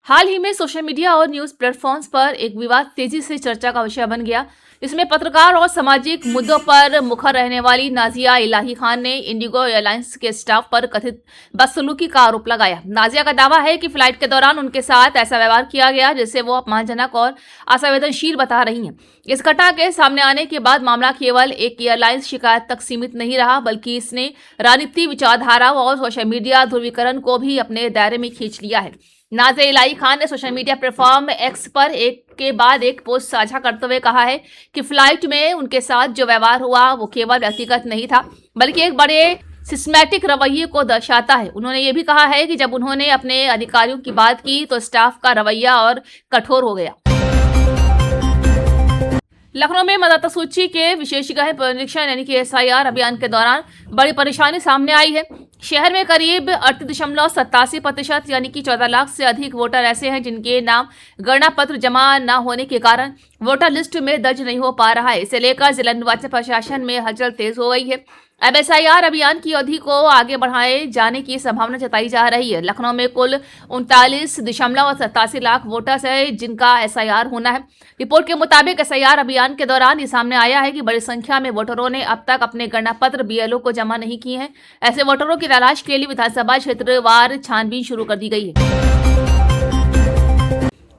हाल ही में social media और news platforms पर एक विवाद तेजी से चर्चा का विषय बन गया। इसमें पत्रकार और सामाजिक मुद्दों पर मुखर रहने वाली नाजिया इलाही खान ने इंडिगो एयरलाइंस के स्टाफ पर कथित बदसलूकी का आरोप लगाया। नाजिया का दावा है कि फ्लाइट के दौरान उनके साथ ऐसा व्यवहार किया गया जिसे वो अपमानजनक और असंवेदनशील बता रही हैं। इस घटना के सामने आने के बाद मामला केवल एक एयरलाइंस शिकायत तक सीमित नहीं रहा, बल्कि इसने राजनीति, विचारधारा और सोशल मीडिया ध्रुवीकरण को भी अपने दायरे में खींच लिया है। नाजिया इलाही खान ने सोशल मीडिया प्लेटफॉर्म एक्स पर एक के बाद एक पोस्ट साझा करते हुए कहा है कि फ्लाइट में उनके साथ जो व्यवहार हुआ वो केवल व्यक्तिगत नहीं था, बल्कि एक बड़े सिस्टमैटिक रवैये को दर्शाता है। उन्होंने ये भी कहा है कि जब उन्होंने अपने अधिकारियों की बात की तो स्टाफ का रवैया और कठोर हो गया। लखनऊ में मतदाता सूची के विशेषज्ञ पुनरीक्षण यानी कि SIR अभियान के दौरान बड़ी परेशानी सामने आई है। शहर में करीब 38.87% यानी कि 14 लाख से अधिक वोटर ऐसे हैं जिनके नाम गणना पत्र जमा न होने के कारण वोटर लिस्ट में दर्ज नहीं हो पा रहा है। इसे लेकर जिला निर्वाचन प्रशासन में हलचल तेज हो गई है। अब SIR अभियान की अवधि को आगे बढ़ाए जाने की संभावना जताई जा रही है। लखनऊ में कुल 39.87 लाख वोटर्स है जिनका SIR होना है। रिपोर्ट के मुताबिक SIR अभियान के दौरान ये सामने आया है कि बड़ी संख्या में वोटरों ने अब तक अपने गणना पत्र BLO को जमा नहीं किए हैं। ऐसे वोटरों की तलाश के लिए विधानसभा क्षेत्रवार छानबीन शुरू कर दी गई है।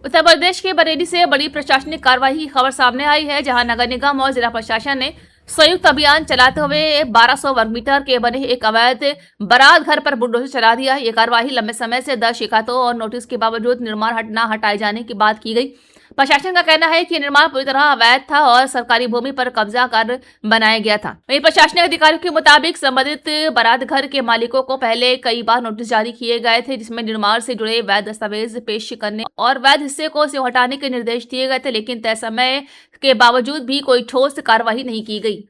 उत्तर प्रदेश के बरेली से बड़ी प्रशासनिक कार्रवाई की खबर सामने आई है, जहां नगर निगम और जिला प्रशासन ने संयुक्त अभियान चलाते हुए 1200 वर्ग मीटर के बने एक अवैध बारात घर पर बुलडोजर चला दिया। ये कार्रवाई लंबे समय से दर्ज शिकायतों और नोटिस के बावजूद निर्माण न हटाए जाने के बाद की गई। प्रशासन का कहना है कि निर्माण पूरी तरह अवैध था और सरकारी भूमि पर कब्जा कर बनाया गया था। वहीं प्रशासनिक अधिकारियों के मुताबिक संबंधित बारात घर के मालिकों को पहले कई बार नोटिस जारी किए गए थे, जिसमें निर्माण से जुड़े वैध दस्तावेज पेश करने और वैध हिस्से को से हटाने के निर्देश दिए गए थे, लेकिन तय समय के बावजूद भी कोई ठोस कार्रवाई नहीं की गई।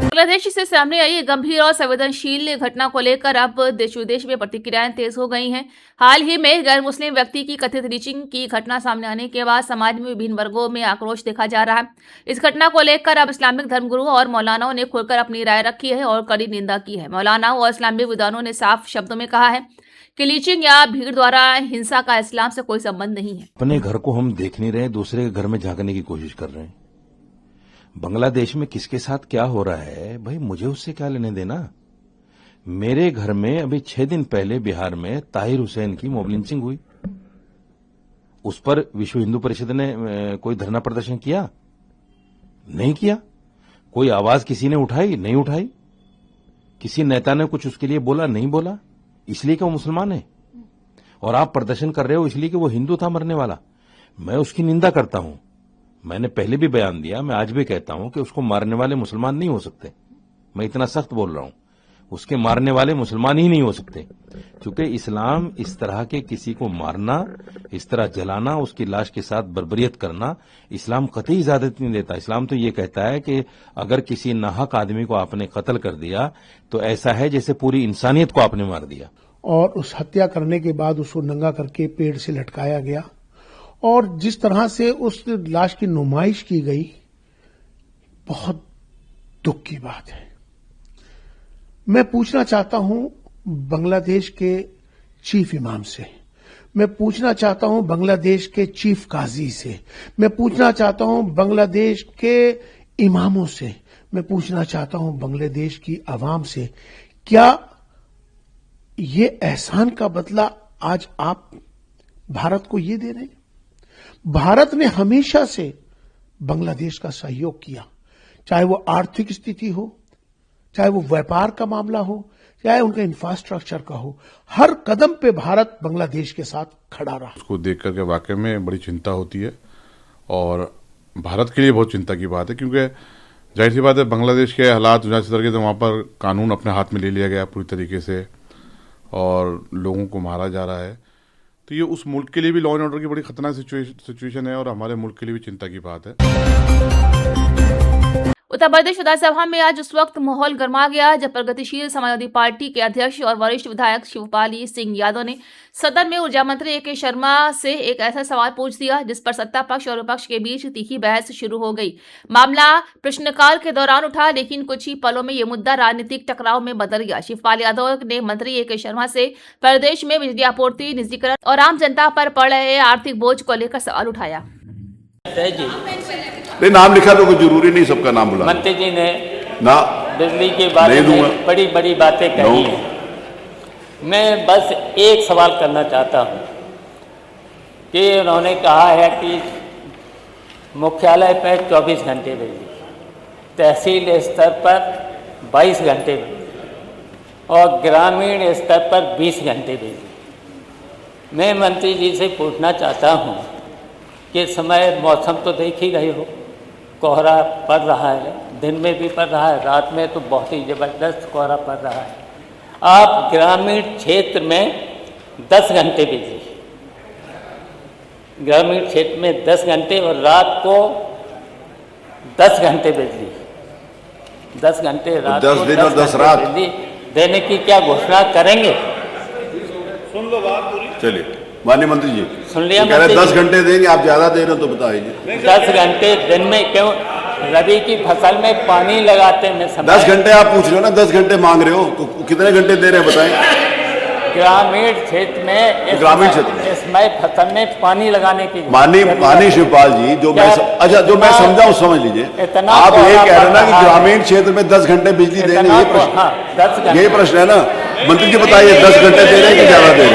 बांग्लादेश से सामने आई गंभीर और संवेदनशील घटना को लेकर अब देश विदेश में प्रतिक्रियाएं तेज हो गई हैं। हाल ही में गैर मुस्लिम व्यक्ति की कथित लीचिंग की घटना सामने आने के बाद समाज में विभिन्न वर्गों में आक्रोश देखा जा रहा है। इस घटना को लेकर अब इस्लामिक धर्मगुरु और मौलानाओं ने खुलकर अपनी राय रखी है और कड़ी निंदा की है। मौलानाओं और इस्लामिक विद्वानों ने साफ शब्दों में कहा है कि लीचिंग या भीड़ द्वारा हिंसा का इस्लाम से कोई संबंध नहीं है। अपने घर को हम देख नहीं रहे, दूसरे के घर में झांकने की कोशिश कर रहे हैं। बांग्लादेश में किसके साथ क्या हो रहा है भाई, मुझे उससे क्या लेने देना। मेरे घर में अभी 6 दिन पहले बिहार में ताहिर हुसैन की मॉब लिंचिंग हुई। उस पर विश्व हिंदू परिषद ने कोई धरना प्रदर्शन किया? नहीं किया। कोई आवाज किसी ने उठाई? नहीं उठाई। किसी नेता ने कुछ उसके लिए बोला? नहीं बोला। इसलिए कि वो मुसलमान है और आप प्रदर्शन कर रहे हो इसलिए कि वो हिंदू था मरने वाला। मैं उसकी निंदा करता हूं। मैंने पहले भी बयान दिया, मैं आज भी कहता हूं कि उसको मारने वाले मुसलमान नहीं हो सकते। मैं इतना सख्त बोल रहा हूं, उसके मारने वाले मुसलमान ही नहीं हो सकते, क्योंकि इस्लाम इस तरह के किसी को मारना, इस तरह जलाना, उसकी लाश के साथ बर्बरियत करना, इस्लाम कतई इजाजत नहीं देता। इस्लाम तो ये कहता है कि अगर किसी नाहक आदमी को आपने कत्ल कर दिया तो ऐसा है जैसे पूरी इंसानियत को आपने मार दिया। और उस हत्या करने के बाद उसको नंगा करके पेड़ से लटकाया गया और जिस तरह से उस लाश की नुमाइश की गई, बहुत दुख की बात है। मैं पूछना चाहता हूं बांग्लादेश के चीफ इमाम से, मैं पूछना चाहता हूं बांग्लादेश के चीफ काजी से, मैं पूछना चाहता हूं बांग्लादेश के इमामों से, मैं पूछना चाहता हूं बांग्लादेश की आवाम से, क्या ये एहसान का बदला आज आप भारत को ये दे रहे हैं? भारत ने हमेशा से बांग्लादेश का सहयोग किया, चाहे वो आर्थिक स्थिति हो, चाहे वो व्यापार का मामला हो, चाहे उनका इंफ्रास्ट्रक्चर का हो, हर कदम पे भारत बांग्लादेश के साथ खड़ा रहा। उसको देख करके वाकई में बड़ी चिंता होती है और भारत के लिए बहुत चिंता की बात है, क्योंकि जाहिर सी बात है बांग्लादेश के हालात जिस तरीके से वहां पर कानून अपने हाथ में ले लिया गया पूरी तरीके से और लोगों को मारा जा रहा है, तो ये उस मुल्क के लिए भी लॉ एंड ऑर्डर की बड़ी खतरनाक सिचुएशन है और हमारे मुल्क के लिए भी चिंता की बात है। उत्तर प्रदेश विधानसभा में आज उस वक्त माहौल गर्मा गया जब प्रगतिशील समाजवादी पार्टी के अध्यक्ष और वरिष्ठ विधायक शिवपाल सिंह यादव ने सदन में ऊर्जा मंत्री ए.के. शर्मा से एक ऐसा सवाल पूछ दिया जिस पर सत्ता पक्ष और विपक्ष के बीच तीखी बहस शुरू हो गई। मामला प्रश्नकाल के दौरान उठा, लेकिन कुछ ही पलों में ये मुद्दा राजनीतिक टकराव में बदल गया। शिवपाल यादव ने मंत्री ए.के. शर्मा से प्रदेश में बिजली आपूर्ति, निजीकरण और आम जनता पर पड़ रहे आर्थिक बोझ को लेकर सवाल उठाया। नहीं, नाम लिखा तो कोई जरूरी नहीं सबका नाम बुला। मंत्री जी ने ना बिजली के बारे में बड़ी बड़ी बातें कही हैं। मैं बस एक सवाल करना चाहता हूं कि उन्होंने कहा है कि मुख्यालय पर 24 घंटे बिजली, तहसील स्तर पर 22 घंटे बिजली और ग्रामीण स्तर पर 20 घंटे बिजली। मैं मंत्री जी से पूछना चाहता हूं कि समय मौसम तो देख ही रहे हो, कोहरा पड़ रहा है, दिन में भी पड़ रहा है, रात में तो बहुत ही ज़बरदस्त कोहरा पड़ रहा है। आप ग्रामीण क्षेत्र में 10 घंटे बिजली, ग्रामीण क्षेत्र में 10 घंटे और रात को 10 घंटे बिजली, 10 घंटे रात 10 दिन और 10 रात बिजली देने की क्या घोषणा करेंगे? सुन लो बात पूरी। चलिए माननीय मंत्री जी, सुन लिया कह रहे मंत्री 10 घंटे देंगे, आप ज्यादा दे रहे हो तो बताइए। 10 घंटे दिन में क्यों? रबी की फसल में पानी लगाते में समय 10 घंटे आप पूछ रहे हो ना, 10 घंटे मांग रहे हो तो कितने घंटे दे रहे हैं बताएं। ग्रामीण क्षेत्र में ग्रामीण क्षेत्र में इसमें फसल में पानी लगाने की माननीय शिवपाल जी, जो मैं जो मैं समझा हूँ समझ लीजिए। आप ये कह रहे हैं ना कि ग्रामीण क्षेत्र में 10 घंटे बिजली देंगे, ये प्रश्न, यही प्रश्न है ना। मंत्री जी बताइए 10 घंटे दे रहे हैं कि ज्यादा दे रहे हैं?